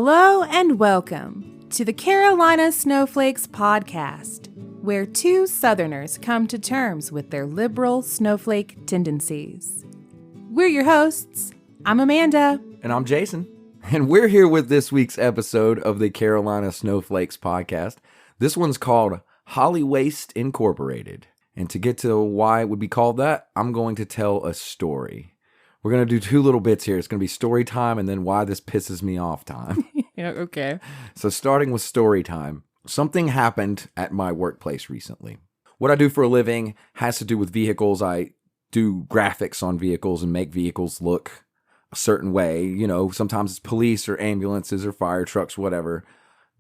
Hello and welcome to the Carolina Snowflakes Podcast, where two Southerners come to terms with their liberal snowflake tendencies. We're your hosts. I'm Amanda. And I'm Jason. And we're here with this week's episode of the Carolina Snowflakes Podcast. This one's called HollyWaste Incorporated. And to get to why it would be called that, I'm going to tell a story. We're going to do two little bits here. It's going to be story time and then why this pisses me off time. Yeah, okay. So starting with story time, something happened at my workplace recently. What I do for a living has to do with vehicles. I do graphics on vehicles and make vehicles look a certain way. You know, sometimes it's police or ambulances or fire trucks, whatever.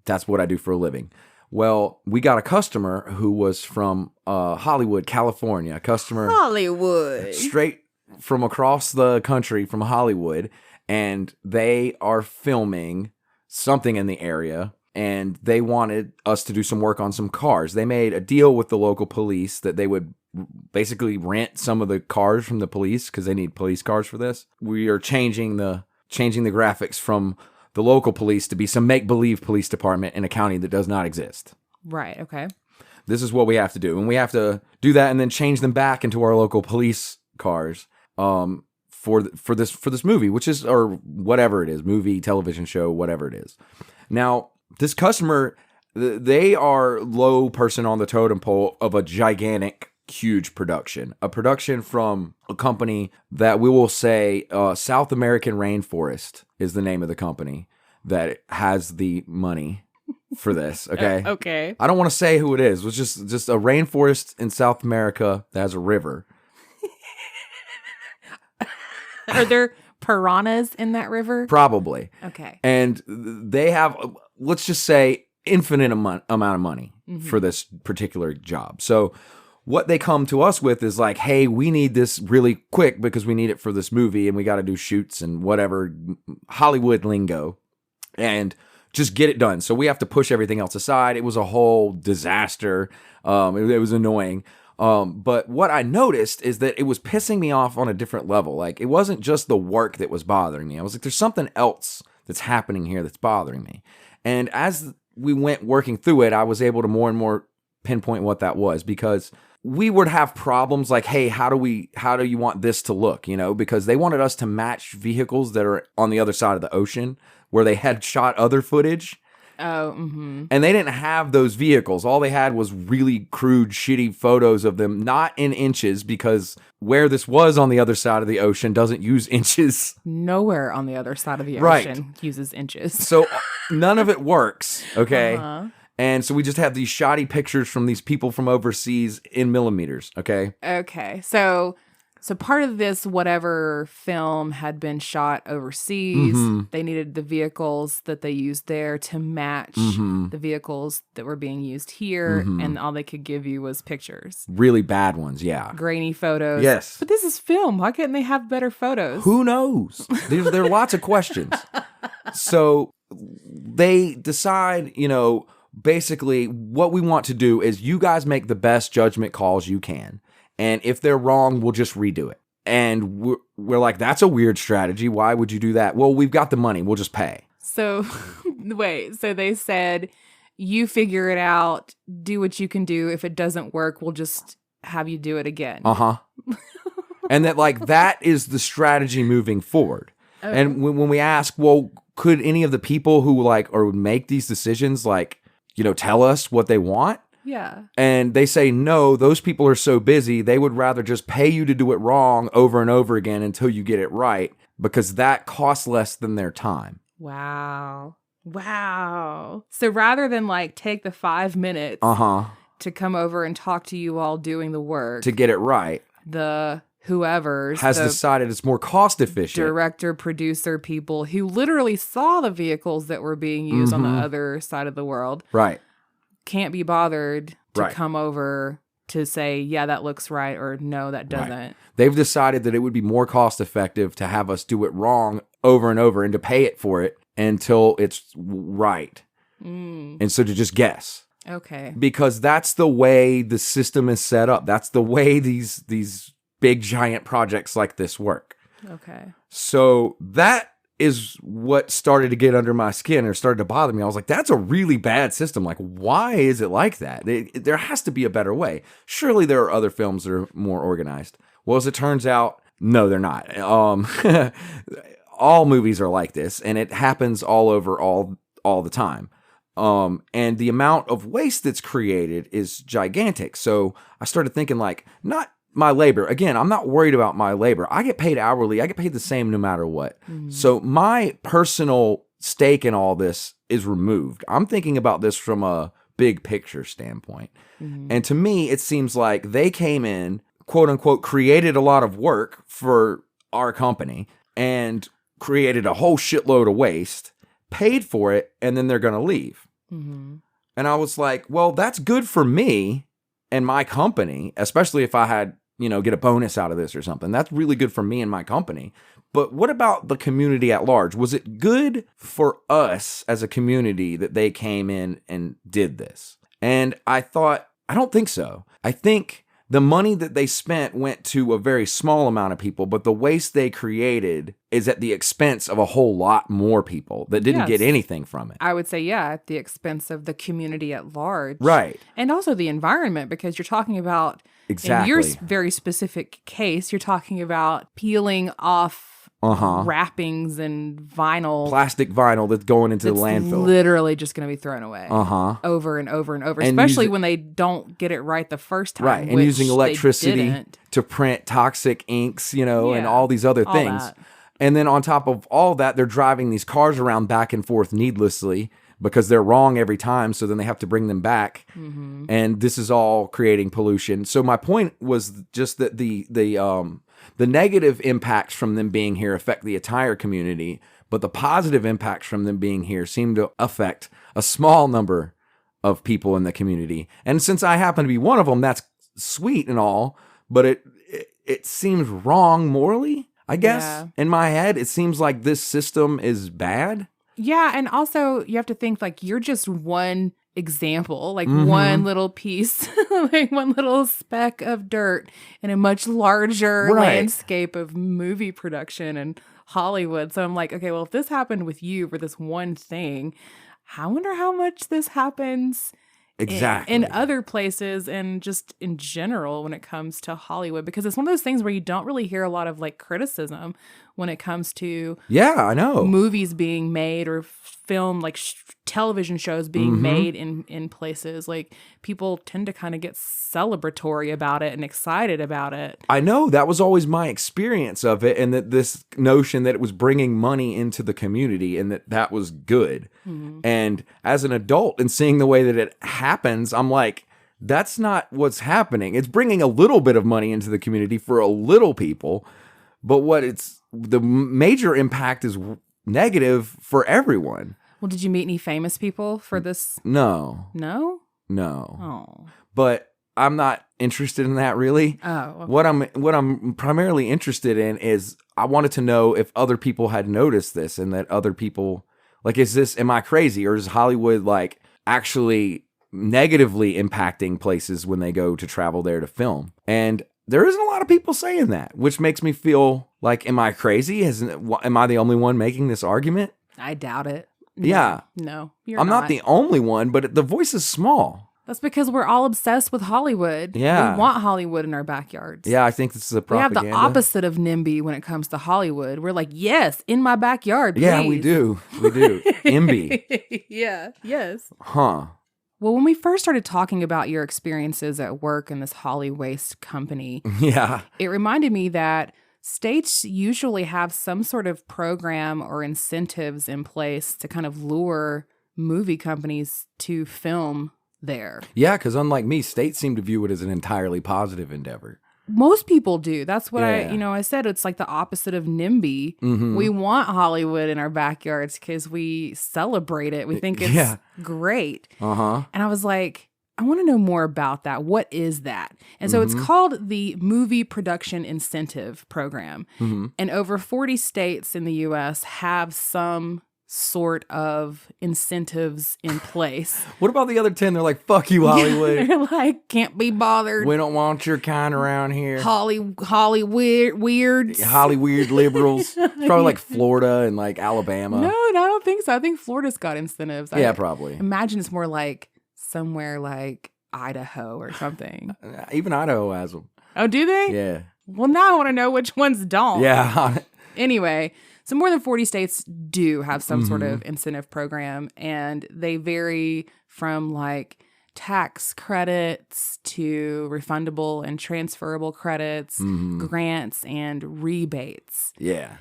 That's what I do for a living. Well, we got a customer who was from Hollywood, California. A customer Hollywood. Straight from across the country, from Hollywood, and they are filming something in the area, and they wanted us to do some work on some cars. They made a deal with the local police that they would basically rent some of the cars from the police because they need police cars for this. We are changing the graphics from the local police to be some make-believe police department in a county that does not exist. Right, okay. This is what we have to do, and we have to do that and then change them back into our local police cars. For this movie, which is, or whatever it is, movie, television show, whatever it is. Now, this customer, they are low person on the totem pole of a gigantic, huge production. A production from a company that we will say, South American Rainforest is the name of the company that has the money for this, okay? Okay. I don't want to say who it is. It's just a rainforest in South America that has a river. Are there piranhas in that river? Probably. Okay. And they have, let's just say, infinite amount of money for this particular job. So what they come to us with is like, hey, we need this really quick because we need it for this movie and we got to do shoots and whatever, Hollywood lingo, and just get it done. So we have to push everything else aside. It was a whole disaster. It was annoying. But what I noticed is that it was pissing me off on a different level. Like, it wasn't just the work that was bothering me. I was like, there's something else that's happening here that's bothering me. And as we went working through it, I was able to more and more pinpoint what that was, because we would have problems like, hey, how do you want this to look? You know, because they wanted us to match vehicles that are on the other side of the ocean where they had shot other footage. Oh, mm-hmm. And they didn't have those vehicles. All they had was really crude, shitty photos of them, not in inches, because where this was on the other side of the ocean doesn't use inches. Nowhere on the other side of the ocean Right. uses inches. So none of it works, okay? Uh-huh. And so we just have these shoddy pictures from these people from overseas in millimeters, okay? Okay. So part of this, whatever film had been shot overseas, they needed the vehicles that they used there to match the vehicles that were being used here, and all they could give you was pictures. Really bad ones, yeah. Grainy photos. Yes. But this is film. Why couldn't they have better photos? Who knows? There are lots of questions. So they decide, you know, basically what we want to do is you guys make the best judgment calls you can. And if they're wrong, we'll just redo it. And we're like, that's a weird strategy. Why would you do that? Well, we've got the money. We'll just pay. So, wait. So they said, you figure it out. Do what you can do. If it doesn't work, we'll just have you do it again. Uh-huh. And that is the strategy moving forward. Oh. And when we ask, well, could any of the people who or make these decisions, tell us what they want? Yeah. And they say, no, those people are so busy, they would rather just pay you to do it wrong over and over again until you get it right, because that costs less than their time. Wow. So rather than take the 5 minutes to come over and talk to you all doing the work, to get it right, the whoever's has decided it's more cost efficient. Director, producer people who literally saw the vehicles that were being used on the other side of the world. Right. Can't be bothered to Right. come over to say, yeah, that looks right, or no, that doesn't. Right. They've decided that it would be more cost effective to have us do it wrong over and over and to pay it for it until it's right. And so to just guess. Okay. Because that's the way the system is set up. That's the way these big giant projects like this work. Okay. So that is what started to get under my skin or started to bother me. I was like, that's a really bad system. Like, why is it like that? There has to be a better way. Surely there are other films that are more organized. Well, as it turns out, no, they're not. All movies are like this, and it happens all over all the time. And the amount of waste that's created is gigantic. So I started thinking, like, not my labor. Again, I'm not worried about my labor. I get paid hourly. I get paid the same no matter what. So my personal stake in all this is removed. I'm thinking about this from a big picture standpoint. And to me, it seems like they came in, quote unquote, created a lot of work for our company and created a whole shitload of waste, paid for it, and then they're going to leave. And I was like, well, that's good for me and my company, especially if I had, get a bonus out of this or something. That's really good for me and my company. But what about the community at large? Was it good for us as a community that they came in and did this? And I thought, I don't think so. I think the money that they spent went to a very small amount of people, but the waste they created is at the expense of a whole lot more people that didn't get anything from it. I would say, yeah, at the expense of the community at large. Right. And also the environment, because you're talking about, in your very specific case, you're talking about peeling off wrappings and vinyl. Plastic vinyl that's going into the landfill. Literally just going to be thrown away. Over and over and over. And especially when they don't get it right the first time. Right. And using electricity to print toxic inks, and all these other things. That. And then on top of all that, they're driving these cars around back and forth needlessly because they're wrong every time. So then they have to bring them back. And this is all creating pollution. So my point was just that the negative impacts from them being here affect the entire community, but the positive impacts from them being here seem to affect a small number of people in the community. And since I happen to be one of them, that's sweet and all, but it seems wrong morally, I guess. Yeah. In my head, it seems like this system is bad. Yeah, and also you have to think like you're just one example, like one little piece, like one little speck of dirt in a much larger landscape of movie production and Hollywood. So I'm like, okay, well, if this happened with you for this one thing, I wonder how much this happens in other places and just in general when it comes to Hollywood, because it's one of those things where you don't really hear a lot of like criticism when it comes to movies being made or film, like television shows being made in places. Like people tend to kind of get celebratory about it and excited about it. I know that was always my experience of it, and that this notion that it was bringing money into the community and that was good. And as an adult and seeing the way that it happens, I'm like, that's not what's happening. It's bringing a little bit of money into the community for a little people, but the major impact is negative for everyone. Well, did you meet any famous people for this? No. No? No. Oh. But I'm not interested in that really. Oh. Okay. What I'm primarily interested in is I wanted to know if other people had noticed this and that other people, like, am I crazy, or is Hollywood like actually negatively impacting places when they go to travel there to film? And there isn't a lot of people saying that, which makes me feel like, am I crazy? Am I the only one making this argument? I doubt it. No, yeah. No, I'm not the only one, but the voice is small. That's because we're all obsessed with Hollywood. Yeah. We want Hollywood in our backyards. Yeah, I think this is a propaganda. We have the opposite of NIMBY when it comes to Hollywood. We're like, yes, in my backyard, please. Yeah, we do. We do. NIMBY. Yeah, yes. Huh. Well, when we first started talking about your experiences at work in this HollyWaste company, it reminded me that states usually have some sort of program or incentives in place to kind of lure movie companies to film there. Yeah, because unlike me, states seem to view it as an entirely positive endeavor. Most people do. That's what I said. It's like the opposite of NIMBY. We want Hollywood in our backyards because we celebrate it. We think it's great. And I was like, I want to know more about that. What is that? And so it's called the Movie Production Incentive Program. And over 40 states in the U.S. have some sort of incentives in place. What about the other 10? They're like, fuck you, Hollywood. They're like, can't be bothered. We don't want your kind around here. Holly weirds. Holly weird liberals. It's probably like Florida and like Alabama. No, I don't think so. I think Florida's got incentives. Yeah, probably. Imagine it's more like somewhere like Idaho or something. Even Idaho has them. Oh, do they? Yeah. Well, now I want to know which ones don't. Yeah. Anyway, so more than 40 states do have some sort of incentive program, and they vary from like tax credits to refundable and transferable credits, grants, and rebates. Yeah.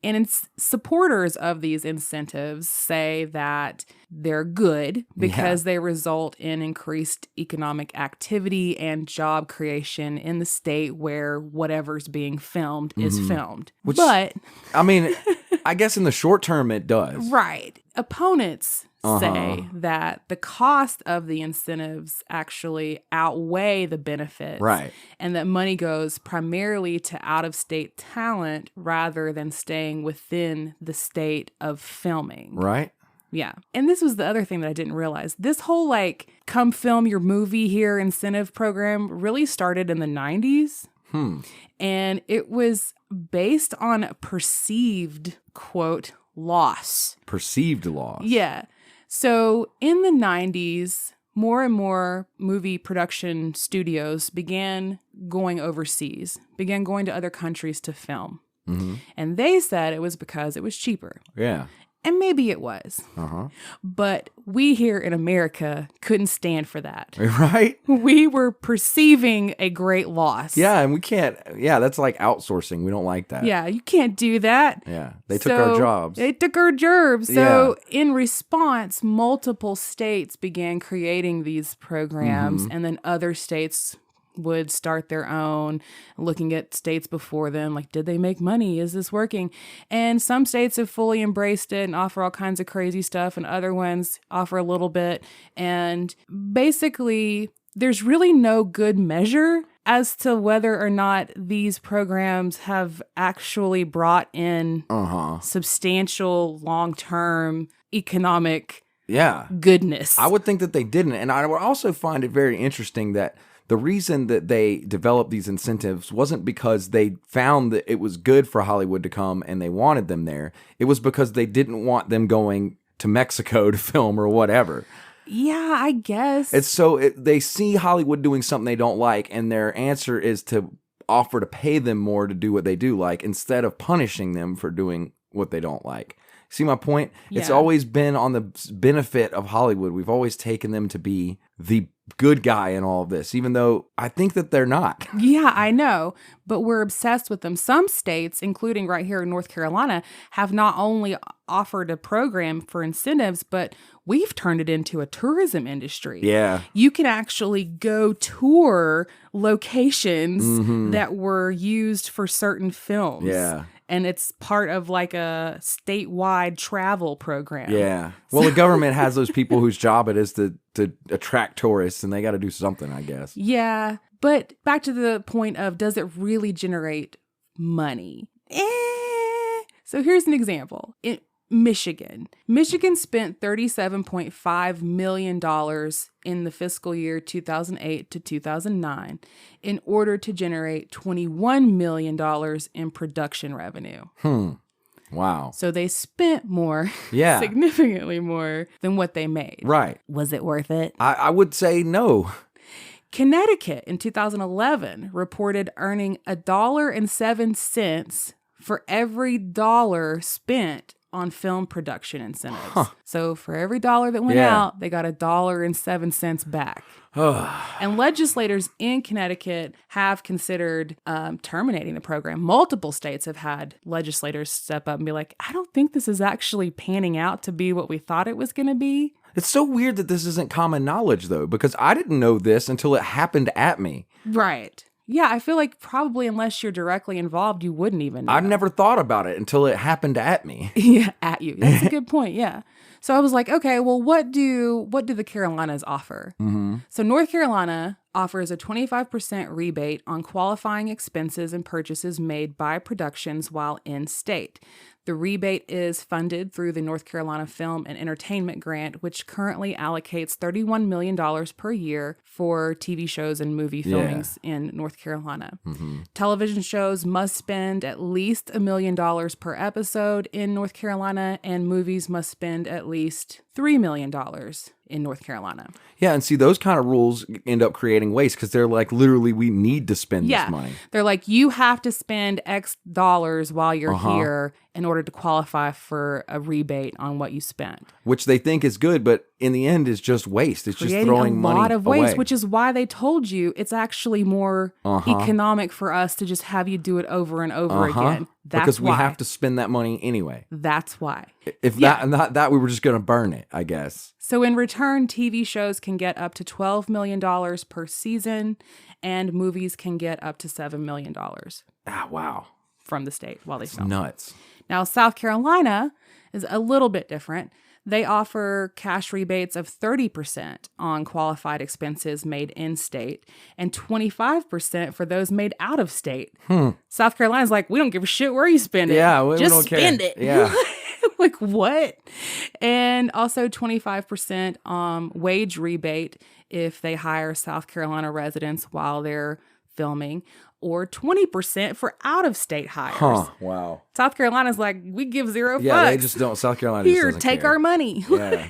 And supporters of these incentives say that they're good because they result in increased economic activity and job creation in the state where whatever's being filmed is filmed. But I mean, I guess in the short term it does. Right. Opponents say that the cost of the incentives actually outweigh the benefits. Right. And that money goes primarily to out-of-state talent rather than staying within the state of filming. Right. Yeah. And this was the other thing that I didn't realize. This whole like come film your movie here incentive program really started in the 90s. And it was based on perceived, quote, loss. Perceived loss. Yeah. So in the 90s, more and more movie production studios began going overseas, began going to other countries to film. And they said it was because it was cheaper. Yeah. And maybe it was. But we here in America couldn't stand for that. Right? We were perceiving a great loss. Yeah, and we can't. Yeah, that's like outsourcing. We don't like that. Yeah, you can't do that. Yeah, they took our jobs. They took our jobs. So in response, multiple states began creating these programs, and then other states would start their own, looking at states before them, like, did they make money? Is this working? And some states have fully embraced it and offer all kinds of crazy stuff, and other ones offer a little bit. And basically, there's really no good measure as to whether or not these programs have actually brought in substantial long-term economic goodness. I would think that they didn't. And I would also find it very interesting that the reason that they developed these incentives wasn't because they found that it was good for Hollywood to come and they wanted them there. It was because they didn't want them going to Mexico to film or whatever. Yeah, I guess. It's so they see Hollywood doing something they don't like, and their answer is to offer to pay them more to do what they do like, instead of punishing them for doing what they don't like. See my point? Yeah. It's always been on the benefit of Hollywood. We've always taken them to be the good guy in all of this, even though I think that they're not. Yeah, I know, but we're obsessed with them. Some states, including right here in North Carolina, have not only offered a program for incentives, but we've turned it into a tourism industry. Yeah. You can actually go tour locations that were used for certain films. Yeah. And it's part of like a statewide travel program. Yeah. Well, the government has those people whose job it is to attract tourists, and they got to do something, I guess. Yeah. But back to the point of, does it really generate money? So here's an example. In Michigan spent $37.5 million in the fiscal year 2008 to 2009 in order to generate $21 million in production revenue. Wow. So they spent more, significantly more than what they made. Right. Was it worth it? I would say no. Connecticut in 2011 reported earning $1.07 for every dollar spent on film production incentives. So for every dollar that went out, they got $1.07 back. And legislators in Connecticut have considered terminating the program. Multiple states have had legislators step up and be like, I don't think this is actually panning out to be what we thought it was going to be. It's so weird that this isn't common knowledge, though, because I didn't know this until it happened at me. Right. Yeah, I feel like probably unless you're directly involved, you wouldn't even know. I've never thought about it until it happened at me. Yeah, at you. That's a good point, yeah. So I was like, okay, well, what do the Carolinas offer? So North Carolina offers a 25% rebate on qualifying expenses and purchases made by productions while in state. The rebate is funded through the North Carolina Film and Entertainment Grant, which currently allocates $31 million per year for TV shows and movie filmings in North Carolina. Television shows must spend at least $1 million per episode in North Carolina, and movies must spend at least $3 million in North Carolina. Yeah, and see, those kind of rules end up creating waste because they're like, literally, we need to spend this money. They're like, you have to spend X dollars while you're here in order to qualify for a rebate on what you spent. Which they think is good, but in the end is just waste. It's Creating just throwing money away. a lot of waste, which is why they told you it's actually more economic for us to just have you do it over and over again. That's because we why. have to spend that money anyway. That's why. If not that, we were just going to burn it, I guess. So in return, TV shows can get up to $12 million per season, and movies can get up to $7 million. Ah, wow. From the state while they It's film. nuts. Now, South Carolina is a little bit different. They offer cash rebates of 30% on qualified expenses made in state and 25% for those made out of state. South Carolina's like, we don't give a shit where you spend it. Yeah, we just don't spend care. it. Yeah. Like, what? And also 25% wage rebate if they hire South Carolina residents while they're filming, or 20% for out-of-state hires. Wow. South Carolina's like, we give zero fucks. Yeah, they just don't. South Carolina Here, just doesn't take care. our money. Yeah.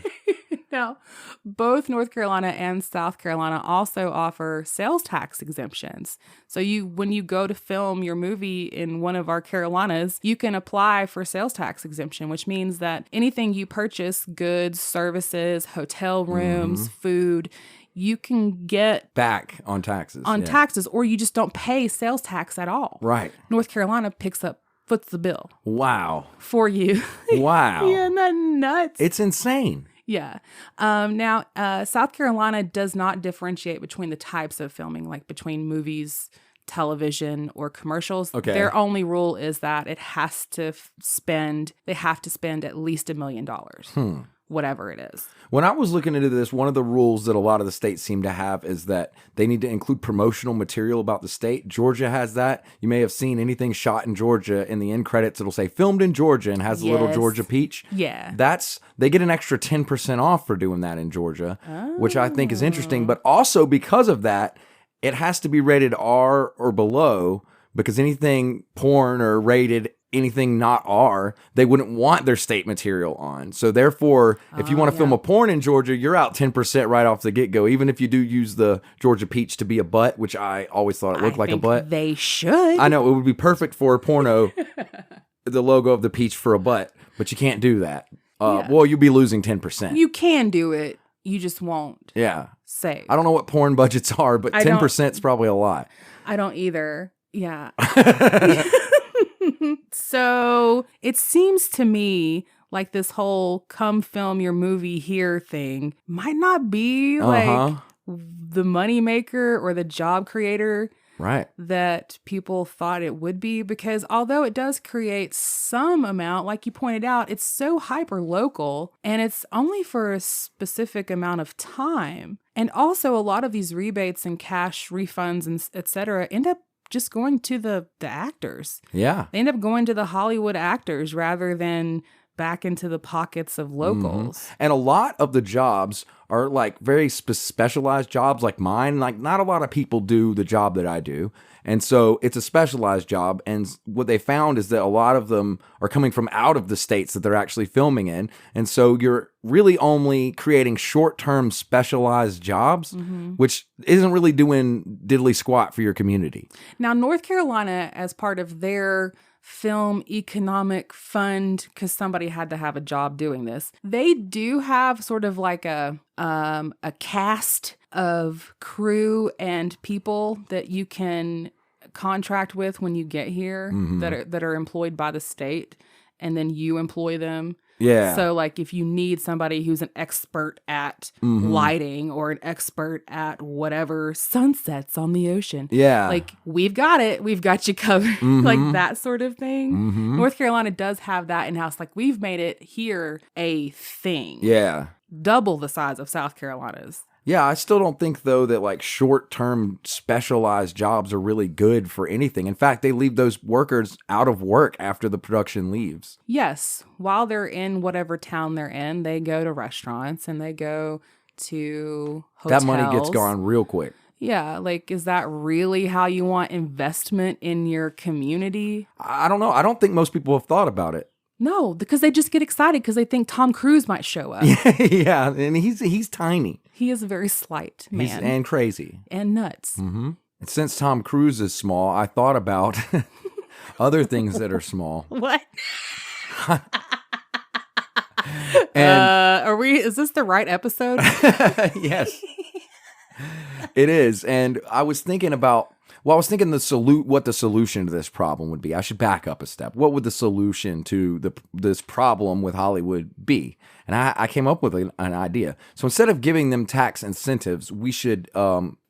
Now, both North Carolina and South Carolina also offer sales tax exemptions. So when you go to film your movie in one of our Carolinas, you can apply for sales tax exemption, which means that anything you purchase, goods, services, hotel rooms, food, you can get back on taxes. Taxes, or you just don't pay sales tax at all. Right. North Carolina foots the bill. Wow. For you. Wow. Yeah, isn't that nuts? It's insane. Yeah. Now, South Carolina does not differentiate between the types of filming, like between movies, television, or commercials. Okay. Their only rule is that they have to spend at least $1 million. Whatever it is. When I was looking into this, one of the rules that a lot of the states seem to have is that they need to include promotional material about the state. Georgia has that. You may have seen anything shot in Georgia in the end credits. It'll say filmed in Georgia and has a little Georgia peach. Yeah. They get an extra 10% off for doing that in Georgia, which I think is interesting. But also because of that, it has to be rated R or below, because anything porn or rated anything not R, they wouldn't want their state material on. So therefore, if you want to film a porn in Georgia, you're out 10% right off the get-go, even if you do use the Georgia peach to be a butt, which I always thought it looked like a butt. They should. I know, it would be perfect for a porno, the logo of the peach for a butt, but you can't do that. Well, you'll be losing 10%. You can do it. You just won't. Yeah. Say. I don't know what porn budgets are, but 10% is probably a lot. I don't either. Yeah. So it seems to me like this whole come film your movie here thing might not be like the moneymaker or the job creator that people thought it would be, because although it does create some amount, like you pointed out, it's so hyper local and it's only for a specific amount of time. And also a lot of these rebates and cash refunds and et cetera end up just going to the actors. Yeah. They end up going to the Hollywood actors rather than back into the pockets of locals. And a lot of the jobs are like very specialized jobs like mine. Like not a lot of people do the job that I do. And so it's a specialized job. And what they found is that a lot of them are coming from out of the states that they're actually filming in. And so you're really only creating short-term specialized jobs, which isn't really doing diddly squat for your community. Now, North Carolina, as part of their film economic fund, because somebody had to have a job doing this, they do have sort of like a cast of crew and people that you can contract with when you get here that are employed by the state, and then you employ them. Yeah. So like if you need somebody who's an expert at lighting or an expert at whatever sunsets on the ocean. Yeah. Like we've got it. We've got you covered. Like that sort of thing. North Carolina does have that in-house. Like we've made it here a thing. Yeah. Double the size of South Carolina's. Yeah, I still don't think, though, that like short-term specialized jobs are really good for anything. In fact, they leave those workers out of work after the production leaves. Yes. While they're in whatever town they're in, they go to restaurants and they go to hotels. That money gets gone real quick. Yeah. Like, is that really how you want investment in your community? I don't know. I don't think most people have thought about it. No, because they just get excited because they think Tom Cruise might show up. Yeah, and he's tiny. He is a very slight man. And crazy. And nuts. Mm-hmm. And since Tom Cruise is small, I thought about other things that are small. What? And is this the right episode? Yes. It is. And I was thinking about, what the solution to this problem would be. I should back up a step. What would the solution to this problem with Hollywood be? And I came up with an idea. So instead of giving them tax incentives, we should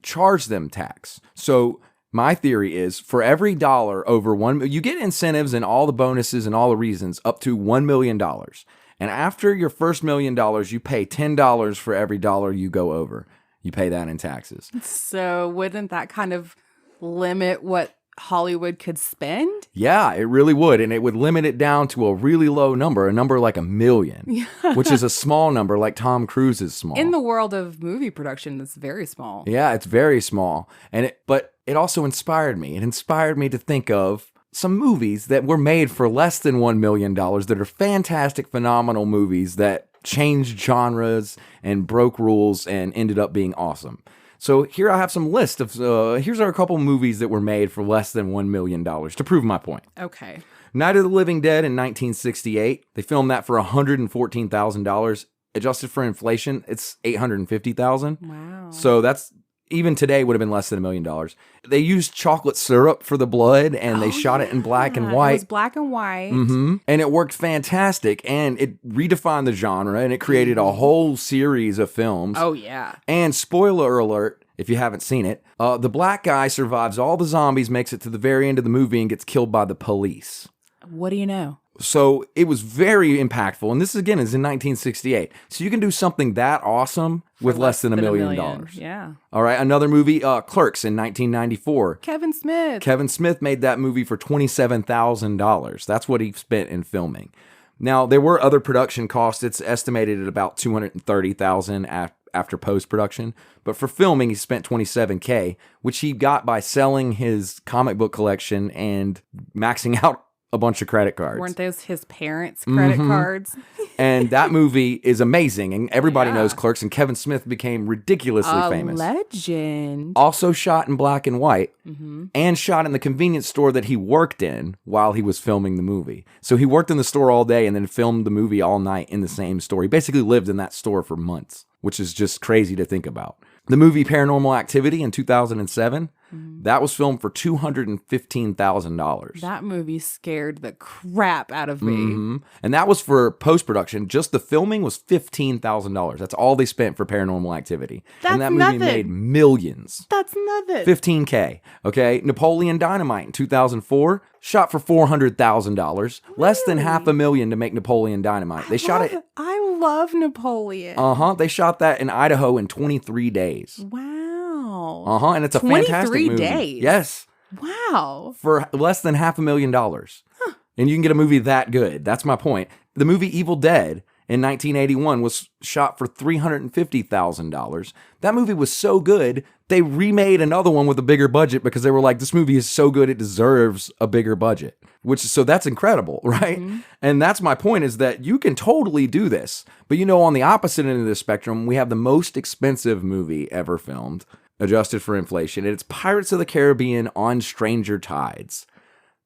charge them tax. So my theory is, for every dollar over you get incentives and all the bonuses and all the reasons up to $1 million. And after your first $1 million, you pay $10 for every dollar you go over. You pay that in taxes. So wouldn't that kind of limit what Hollywood could spend? Yeah, it really would. And it would limit it down to a really low number, a number like $1 million, which is a small number, like Tom Cruise is small. In the world of movie production, it's very small. Yeah, it's very small. But it also inspired me. It inspired me to think of some movies that were made for less than $1 million that are fantastic, phenomenal movies that changed genres and broke rules and ended up being awesome. So here I have some list of, here's a couple movies that were made for less than $1 million to prove my point. Okay. Night of the Living Dead in 1968. They filmed that for $114,000. Adjusted for inflation, it's $850,000. Wow. So that's, even today, would have been less than $1 million. They used chocolate syrup for the blood, and they shot it in black and white. It was black and white. Mm-hmm. And it worked fantastic, and it redefined the genre, and it created a whole series of films. Oh, yeah. And spoiler alert, if you haven't seen it, the black guy survives all the zombies, makes it to the very end of the movie, and gets killed by the police. What do you know? So it was very impactful. And this, again, is in 1968. So you can do something that awesome with less than $1 million. Yeah. All right. Another movie, Clerks in 1994. Kevin Smith. Kevin Smith made that movie for $27,000. That's what he spent in filming. Now, there were other production costs. It's estimated at about $230,000 after post-production. But for filming, he spent $27K, which he got by selling his comic book collection and maxing out a bunch of credit cards. Weren't those his parents' credit cards? And that movie is amazing. And everybody knows Clerks. And Kevin Smith became ridiculously famous. Legend. Also shot in black and white. And shot in the convenience store that he worked in while he was filming the movie. So he worked in the store all day and then filmed the movie all night in the same store. He basically lived in that store for months, which is just crazy to think about. The movie Paranormal Activity in 2007, that was filmed for $215,000. That movie scared the crap out of me. And that was for post-production. Just the filming was $15,000. That's all they spent for Paranormal Activity. And that movie made millions. That's nothing. $15K. Okay. Napoleon Dynamite in 2004, shot for $400,000. Less than $500,000 to make Napoleon Dynamite. They shot it. I love Napoleon. They shot that in Idaho in 23 days. Wow. And it's a fantastic movie. 23 days? Yes. Wow. For less than $500,000. And you can get a movie that good. That's my point. The movie Evil Dead in 1981 was shot for $350,000. That movie was so good, they remade another one with a bigger budget because they were like, this movie is so good, it deserves a bigger budget. So that's incredible, right? And that's my point, is that you can totally do this. But on the opposite end of the spectrum, we have the most expensive movie ever filmed, adjusted for inflation. It's Pirates of the Caribbean on Stranger Tides.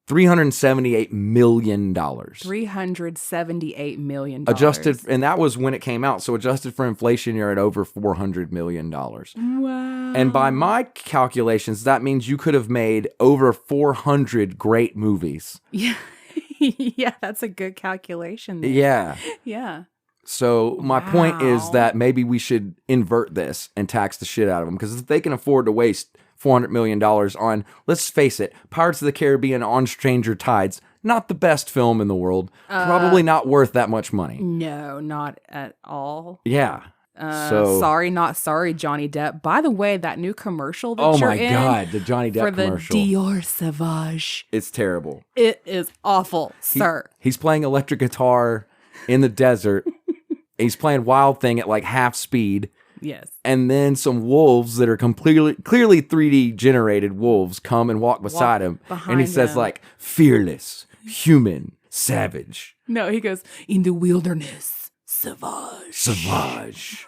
$378 million. $378 million. Adjusted, and that was when it came out. So adjusted for inflation, you're at over $400 million. Wow. And by my calculations, that means you could have made over 400 great movies. Yeah. Yeah, that's a good calculation there. Yeah. Yeah. So my point is that maybe we should invert this and tax the shit out of them. Because if they can afford to waste $400 million on, let's face it, Pirates of the Caribbean on Stranger Tides, not the best film in the world, probably not worth that much money. No, not at all. Yeah. Sorry, Not Sorry, Johnny Depp. By the way, that new commercial that you're in. Oh my God, the Johnny Depp for the commercial. Dior Sauvage. It's terrible. It is awful, sir. He's playing electric guitar in the desert. He's playing Wild Thing at like half speed. Yes. And then some wolves that are clearly 3D generated wolves come and walk beside him. And he says like, fearless, human, savage. No, he goes, in the wilderness, Sauvage. Sauvage.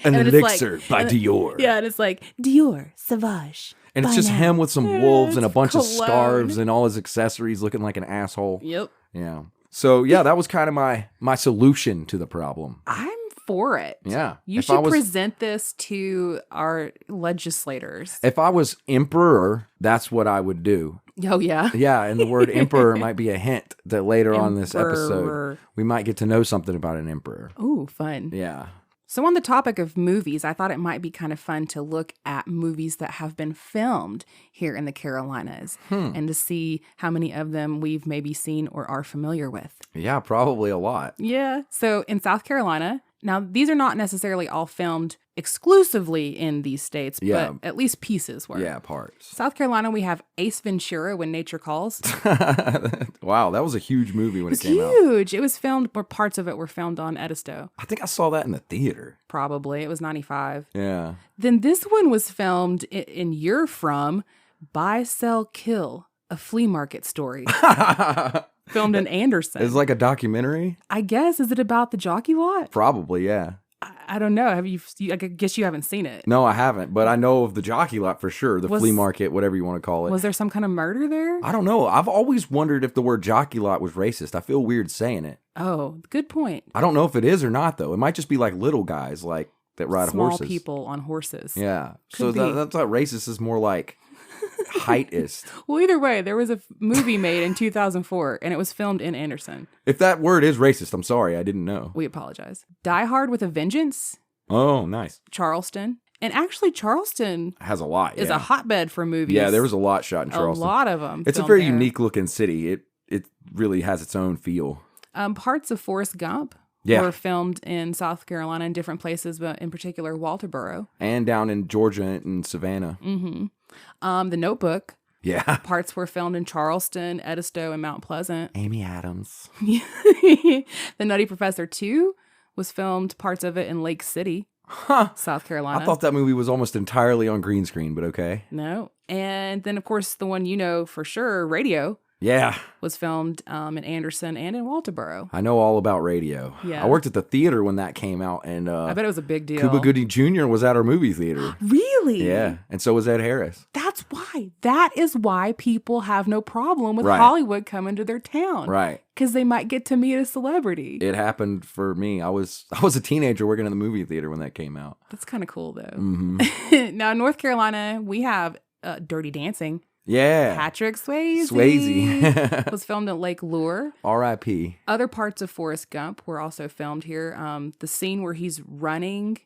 An And elixir by Dior. Yeah, and it's like, Dior Sauvage. And it's just him with some wolves and a bunch of cologne. scarves and all his accessories looking like an asshole. Yep. Yeah. So yeah, that was kind of my solution to the problem. I'm for it. Yeah. You should present this to our legislators. If I was emperor, that's what I would do. Oh, yeah. Yeah, and the word emperor might be a hint that later on this Emperor. episode, we might get to know something about an emperor. Ooh, fun. Yeah. So on the topic of movies, I thought it might be kind of fun to look at movies that have been filmed here in the Carolinas and to see how many of them we've maybe seen or are familiar with. Yeah, probably a lot. Yeah. So in South Carolina, now these are not necessarily all filmed exclusively in these states, Yeah. but at least pieces were. Yeah, parts. South Carolina, we have Ace Ventura, When Nature Calls. Wow, that was a huge movie when it It's came out. huge. It was filmed, or parts of it were filmed on Edisto. I think I saw that in the theater. Probably. It was 95. Yeah. Then this one was filmed in You're From, Buy, Sell, Kill, a flea market story. Filmed in Anderson. It's like a documentary? I guess. Is it about the jockey lot? Probably, yeah. I don't know. I guess you haven't seen it. No, I haven't, but I know of the jockey lot for sure. The flea market, whatever you want to call it. Was there some kind of murder there? I don't know. I've always wondered if the word jockey lot was racist. I feel weird saying it. Oh, good point. I don't know if it is or not, though. It might just be like little guys like that ride Small horses. people on horses. Yeah. Could be. That's not racist. Is more like heightist. Well, either way, there was a movie made in 2004, and it was filmed in Anderson. If that word is racist, I'm sorry. I didn't know. We apologize. Die Hard with a Vengeance, Oh, nice. Charleston. And actually, Charleston Has a lot. is yeah. a hotbed for movies. Yeah, there was a lot shot in Charleston. A lot of them. It's a filmed very there. unique looking city. It really has its own feel. Parts of Forrest Gump Yeah. were filmed in South Carolina in different places, but in particular, Walterboro. And down in Georgia and Savannah. Mm-hmm. The Notebook. Yeah. Parts were filmed in Charleston, Edisto, and Mount Pleasant. Amy Adams. The Nutty Professor 2 was filmed, parts of it in Lake City, South Carolina. I thought that movie was almost entirely on green screen, but okay. No. And then, of course, the one you know for sure, Radio, Yeah. was filmed in Anderson and in Walterboro. I know all about Radio. Yeah. I worked at the theater when that came out, and I bet it was a big deal. Cuba Gooding Jr. was at our movie theater. Really? Yeah. And so was Ed Harris. That's why. That is why people have no problem with Right. Hollywood coming to their town. Right. Because they might get to meet a celebrity. It happened for me. I was a teenager working in the movie theater when that came out. That's kind of cool, though. Mm-hmm. Now, in North Carolina, we have Dirty Dancing. Yeah. Patrick Swayze. Swayze. was filmed at Lake Lure. R.I.P. Other parts of Forrest Gump were also filmed here. The scene where he's running.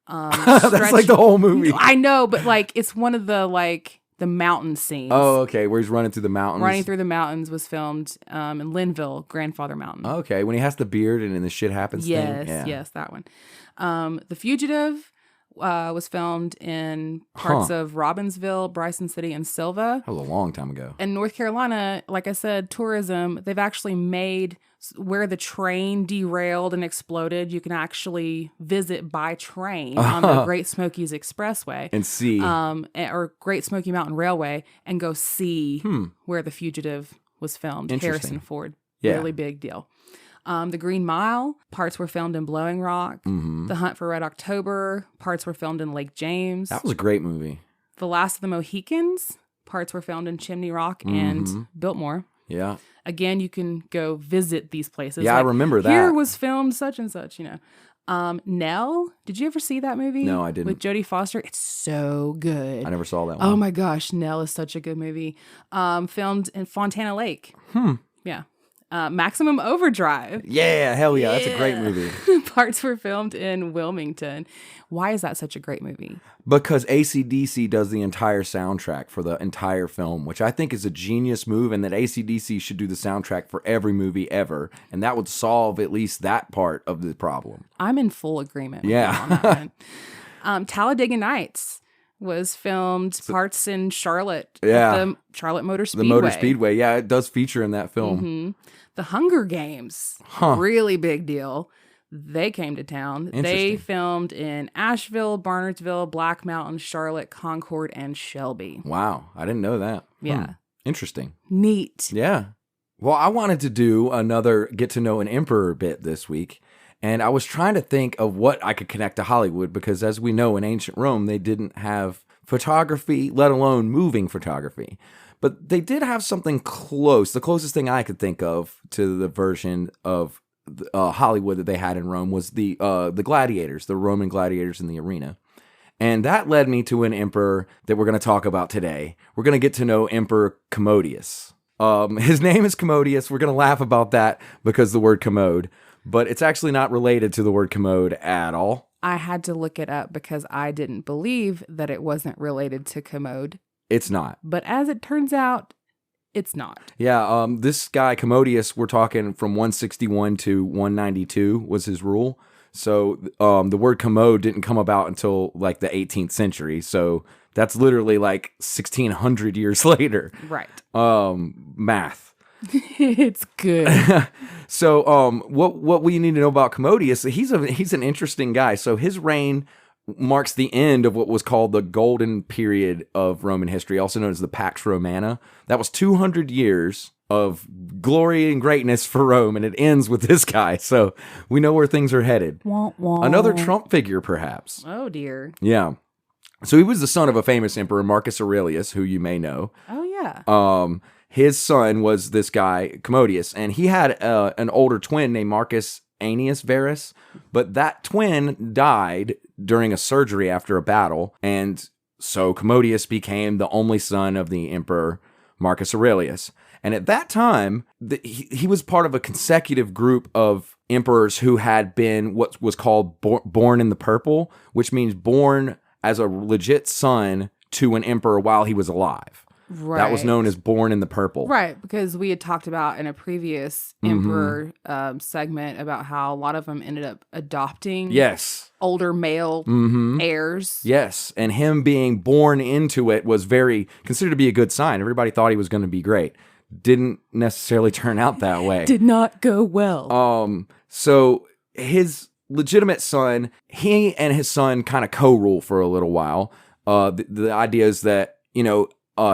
That's like the whole movie. I know, but like it's one of the mountain scenes. Oh, okay. Where he's running through the mountains. Running Through the Mountains was filmed in Linville, Grandfather Mountain. Okay. When he has the beard and then the shit happens Yes, thing. Yeah. yes, that one. The Fugitive was filmed in parts of Robbinsville, Bryson City, and Silva. That was a long time ago. In North Carolina, like I said, tourism, they've actually made where the train derailed and exploded, you can actually visit by train on the Great Smokies Expressway. And see. Or Great Smoky Mountain Railway and go see where The Fugitive was filmed. Harrison Ford. Yeah. Really big deal. The Green Mile, parts were filmed in Blowing Rock. Mm-hmm. The Hunt for Red October, parts were filmed in Lake James. That was a great movie. The Last of the Mohicans, parts were filmed in Chimney Rock and Biltmore. Yeah. Again, you can go visit these places. Yeah, I remember that. Here was filmed such and such, you know. Nell, did you ever see that movie? No, I didn't. With Jodie Foster? It's so good. I never saw that one. Oh my gosh, Nell is such a good movie. Filmed in Fontana Lake. Yeah. Maximum Overdrive. Yeah, hell yeah. That's a great movie. Parts were filmed in Wilmington. Why is that such a great movie? Because AC/DC does the entire soundtrack for the entire film, which I think is a genius move, and that AC/DC should do the soundtrack for every movie ever, and that would solve at least that part of the problem. I'm in full agreement with you on that one. Talladega Nights was filmed parts in Charlotte. Yeah. The Charlotte Motor Speedway. The Motor Speedway, yeah, it does feature in that film. Mm-hmm. The Hunger Games, really big deal. They came to town. They filmed in Asheville, Barnardsville, Black Mountain, Charlotte, Concord, and Shelby. Wow, I didn't know that. Yeah. Interesting. Neat. Yeah. Well, I wanted to do another get to know an emperor bit this week. And I was trying to think of what I could connect to Hollywood, because as we know, in ancient Rome, they didn't have photography, let alone moving photography. But they did have something close. The closest thing I could think of to the version of Hollywood that they had in Rome was the gladiators, the Roman gladiators in the arena. And that led me to an emperor that we're going to talk about today. We're going to get to know Emperor Commodius. His name is Commodius. We're going to laugh about that because the word commode. But it's actually not related to the word commode at all. I had to look it up because I didn't believe that it wasn't related to commode. It's not. But as it turns out, it's not. Yeah, this guy, Commodius, we're talking from 161 to 192 was his rule. So the word commode didn't come about until like the 18th century. So that's literally like 1600 years later. Right. Math. It's good. So what we need to know about Commodius, he's an interesting guy. So his reign marks the end of what was called the golden period of Roman history, also known as the Pax Romana. That was 200 years of glory and greatness for Rome, and it ends with this guy. So we know where things are headed. Wah, wah. Another Trump figure, perhaps. Oh, dear. Yeah. So he was the son of a famous emperor, Marcus Aurelius, who you may know. Oh, yeah. His son was this guy, Commodius, and he had an older twin named Marcus Annius Verus, but that twin died during a surgery after a battle, and so Commodius became the only son of the emperor Marcus Aurelius. And at that time, he was part of a consecutive group of emperors who had been what was called born in the purple, which means born as a legit son to an emperor while he was alive. Right. That was known as born in the purple. Right, because we had talked about in a previous emperor segment about how a lot of them ended up adopting older male heirs. Yes, and him being born into it was considered to be a good sign. Everybody thought he was going to be great. Didn't necessarily turn out that way. Did not go well. So his legitimate son, he and his son kind of co-rule for a little while. The idea is that,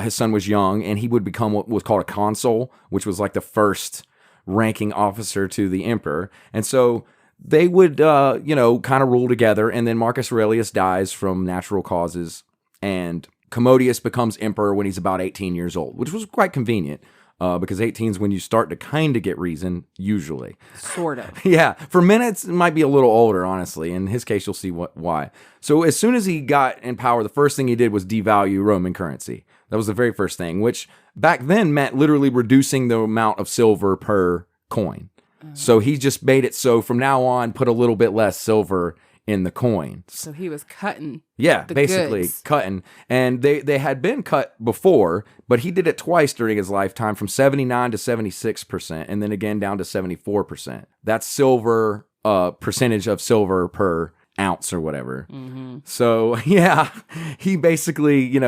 his son was young, and he would become what was called a consul, which was like the first ranking officer to the emperor. And so they would, kind of rule together. And then Marcus Aurelius dies from natural causes, and Commodius becomes emperor when he's about 18 years old, which was quite convenient. Because 18 is when you start to kind of get reason, usually. Sort of. Yeah. For minutes, it might be a little older, honestly. In his case, you'll see why. So as soon as he got in power, the first thing he did was devalue Roman currency. That was the very first thing, which back then meant literally reducing the amount of silver per coin. So he just made it so from now on, put a little bit less silver in the coin. So he was cutting. Yeah, basically goods. Cutting. And they had been cut before, but he did it twice during his lifetime, from 79 to 76%, and then again down to 74%. That's silver, percentage of silver per ounce or whatever. Mm-hmm. So yeah, he basically,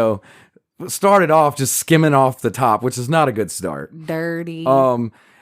started off just skimming off the top, which is not a good start. Dirty.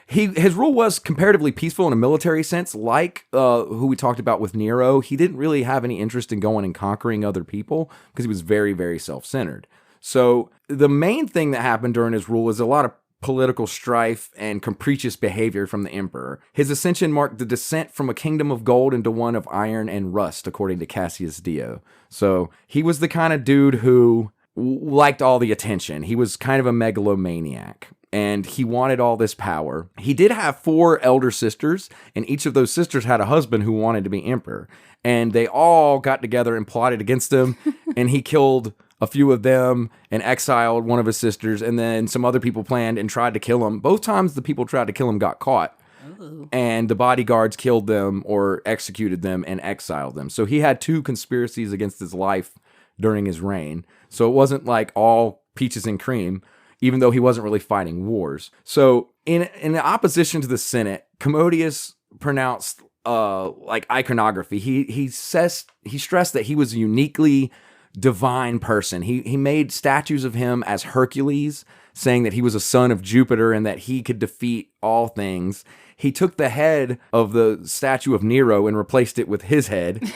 His rule was comparatively peaceful in a military sense, like who we talked about with Nero. He didn't really have any interest in going and conquering other people because he was very, very self-centered. So the main thing that happened during his rule was a lot of political strife and capricious behavior from the emperor. His ascension marked the descent from a kingdom of gold into one of iron and rust, according to Cassius Dio. So he was the kind of dude who liked all the attention. He was kind of a megalomaniac, and he wanted all this power. He did have 4 elder sisters, and each of those sisters had a husband who wanted to be emperor. And they all got together and plotted against him, and he killed a few of them and exiled one of his sisters, and then some other people planned and tried to kill him. Both times the people tried to kill him got caught. Ooh. And the bodyguards killed them or executed them and exiled them. So he had 2 conspiracies against his life during his reign. So it wasn't like all peaches and cream, even though he wasn't really fighting wars. So in opposition to the Senate, Commodius pronounced iconography. He stressed that he was a uniquely divine person. He made statues of him as Hercules, saying that he was a son of Jupiter and that he could defeat all things. He took the head of the statue of Nero and replaced it with his head.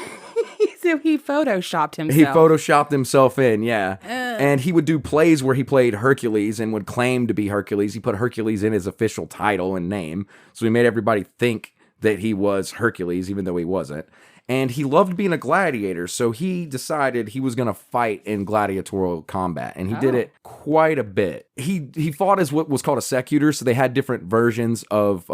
So he photoshopped himself. He photoshopped himself in, yeah. And he would do plays where he played Hercules and would claim to be Hercules. He put Hercules in his official title and name. So he made everybody think that he was Hercules, even though he wasn't. And he loved being a gladiator, so he decided he was going to fight in gladiatorial combat, and he did it quite a bit. He fought as what was called a secutor, so they had different versions of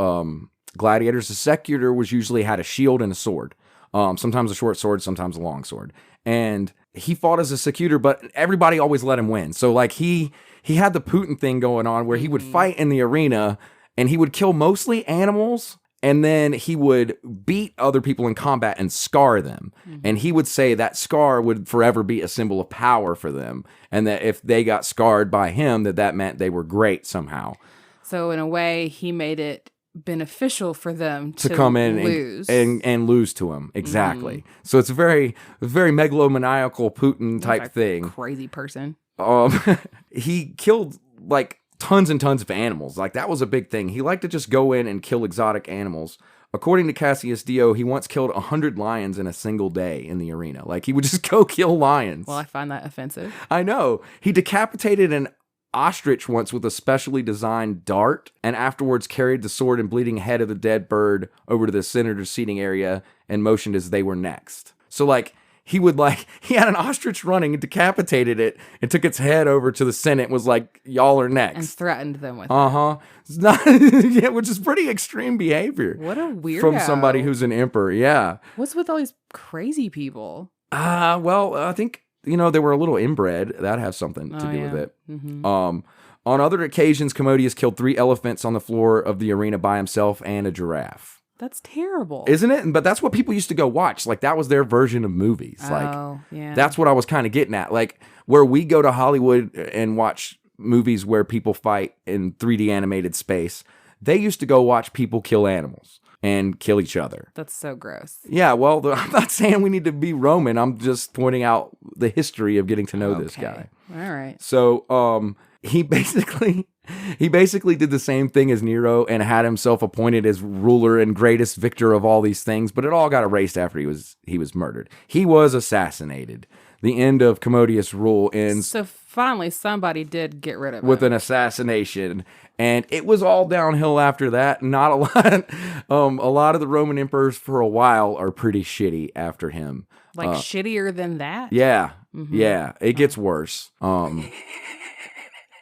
gladiators. The secutor was usually had a shield and a sword, sometimes a short sword, sometimes a long sword. And he fought as a secutor, but everybody always let him win. So like he had the Putin thing going on where he would fight in the arena, and he would kill mostly animals. And then he would beat other people in combat and scar them. Mm-hmm. And he would say that scar would forever be a symbol of power for them. And that if they got scarred by him, that meant they were great somehow. So in a way, he made it beneficial for them to come in lose. And lose to him. Exactly. Mm-hmm. So it's a very megalomaniacal Putin type thing. Crazy person. He killed like tons and tons of animals. Like that was a big thing. He liked to just go in and kill exotic animals. According to Cassius Dio, he once killed 100 lions in a single day in the arena. Like he would just go kill lions. Well, I find that offensive. I know. He decapitated an ostrich once with a specially designed dart, and afterwards carried the sword and bleeding head of the dead bird over to the senator's seating area and motioned as they were next. So like he had an ostrich running and decapitated it and took its head over to the Senate and was like, y'all are next. And threatened them with it. Yeah, which is pretty extreme behavior. What a weirdo. From somebody who's an emperor, yeah. What's with all these crazy people? Well, I think, they were a little inbred. That has something to do with it. Mm-hmm. On other occasions, Commodius killed 3 elephants on the floor of the arena by himself and a giraffe. That's terrible. Isn't it? But that's what people used to go watch. Like, that was their version of movies. Yeah. That's what I was kind of getting at. Like, where we go to Hollywood and watch movies where people fight in 3D animated space, they used to go watch people kill animals and kill each other. That's so gross. Yeah, well, I'm not saying we need to be Roman. I'm just pointing out the history of getting to know this guy. All right. So, he basically did the same thing as Nero and had himself appointed as ruler and greatest victor of all these things, but it all got erased after he was murdered. He was assassinated. The end of Commodius' rule ends. So finally, somebody did get rid of him. With an assassination. And it was all downhill after that. Not a lot. A lot of the Roman emperors for a while are pretty shitty after him. Like shittier than that? Yeah. Mm-hmm. Yeah. It gets worse.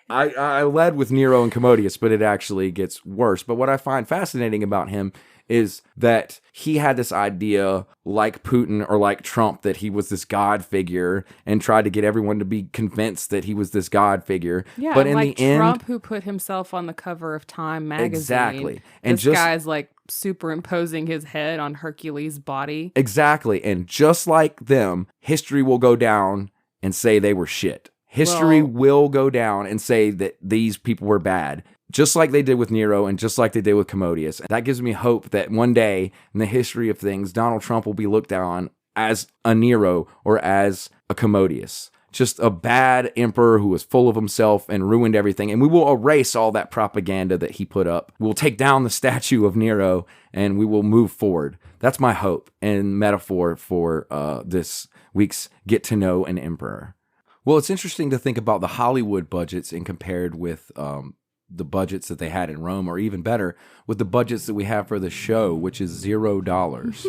I led with Nero and Commodius, but it actually gets worse. But what I find fascinating about him is that he had this idea, like Putin or like Trump, that he was this God figure and tried to get everyone to be convinced that he was this God figure. Yeah, but in like the end, Trump, who put himself on the cover of Time magazine. Exactly. And this guy's like superimposing his head on Hercules' body. Exactly. And just like them, history will go down and say they were shit. History will go down and say that these people were bad, just like they did with Nero and just like they did with Commodius. That gives me hope that one day in the history of things, Donald Trump will be looked down as a Nero or as a Commodius. Just a bad emperor who was full of himself and ruined everything. And we will erase all that propaganda that he put up. We'll take down the statue of Nero and we will move forward. That's my hope and metaphor for this week's Get to Know an Emperor. Well, it's interesting to think about the Hollywood budgets and compared with the budgets that they had in Rome, or even better, with the budgets that we have for the show, which is $0.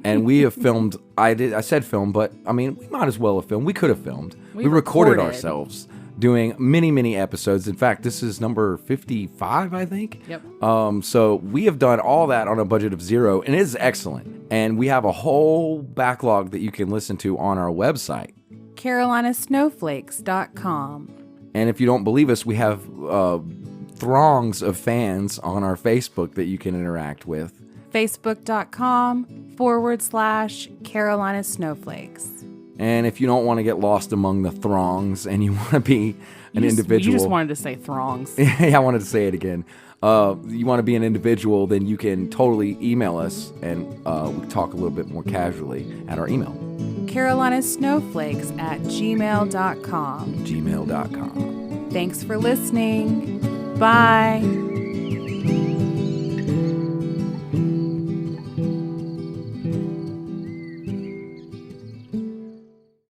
And we have filmed, I said film, but I mean, we might as well have filmed. We could have filmed. We recorded ourselves doing many, many episodes. In fact, this is number 55, I think. Yep. So we have done all that on a budget of $0, and it is excellent. And we have a whole backlog that you can listen to on our website. carolinasnowflakes.com. And if you don't believe us, we have throngs of fans on our Facebook that you can interact with. Facebook.com/Carolina Snowflakes. And if you don't want to get lost among the throngs and you want to be an individual. You just wanted to say throngs. Yeah, I wanted to say it again. You want to be an individual, then you can totally email us and we talk a little bit more casually at our email. carolinasnowflakes@gmail.com. gmail.com. Thanks for listening. Bye.